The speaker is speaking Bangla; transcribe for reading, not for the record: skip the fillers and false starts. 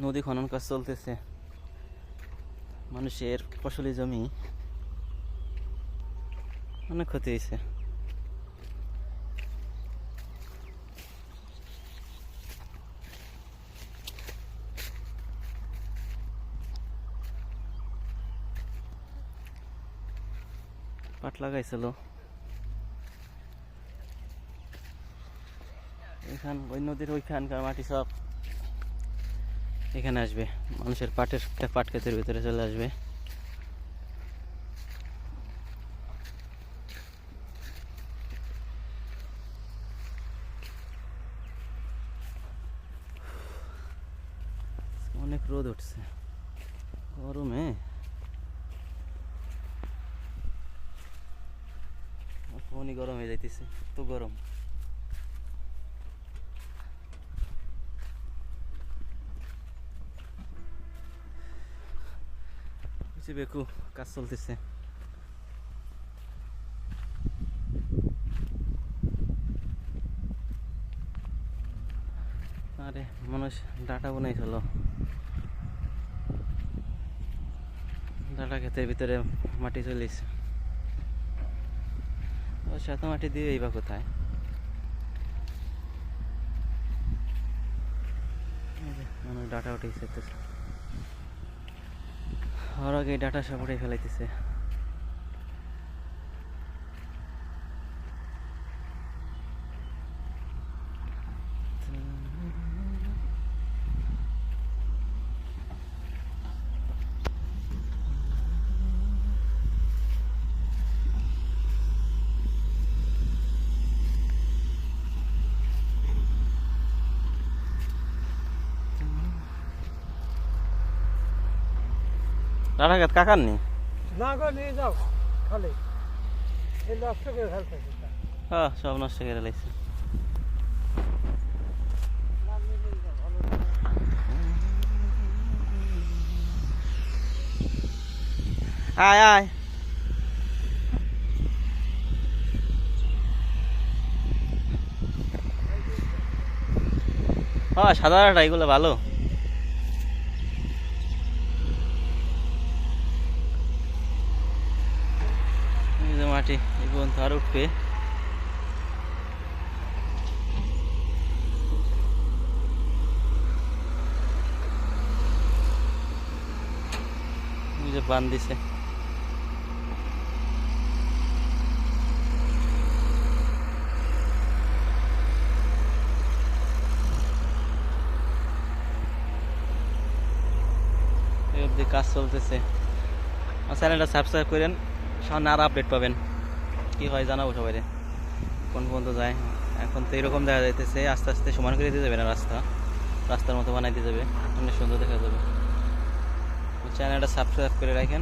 নদী খনন কাজ চলতেছে। মানুষের ফসলি জমি অনেক ক্ষতি হয়েছে। পাট লাগাইছিল ওই নদীর ওইখানকার মাটি সব এখানে আসবে, মানুষের পাট ক্ষেতের ভিতরে চলে আসবে। অনেক রোদ উঠছে, গরমে ফোনই গরম হয়ে যাইতেছে, তো গরম। বেকু কাজ চলতেছে। আরে মানুষ ডাটা বানাইছিল, ডাটা ক্ষেতের ভিতরে মাটি চলিস, সাথে মাটি দিয়ে বা কোথায় মানুষ ডাটা উঠেছে, আর আগে ডাটা সব উঠে ফেলাইতেছে। ডাটা ক্ষেত কাকার নি? না গো, নিয়ে যাও খালি, এই নষ্ট করে ফেলতেছে। হ্যাঁ, সব নষ্ট করে লাগছে। আয় আয়, হ্যাঁ সাদা ডাটা এগুলো ভালো। মাটি এগুলো তো আর উঠবে। বান দিছে, কাজ চলতেছে। আমার চ্যানেলটা সাবস্ক্রাইব করেন, সামনে আরো আপডেট পাবেন। কি হয় জানাবো সবাই, কোন পর্যন্ত যায়। এখন তো এরকম দেখা যাইতেছে, আস্তে আস্তে সমান করে দিয়ে যাবে না, রাস্তার মতো বানাই দিয়ে যাবে, অনেক সুন্দর দেখা যাবে। চ্যানেলটা সাবস্ক্রাইব করে রাখেন।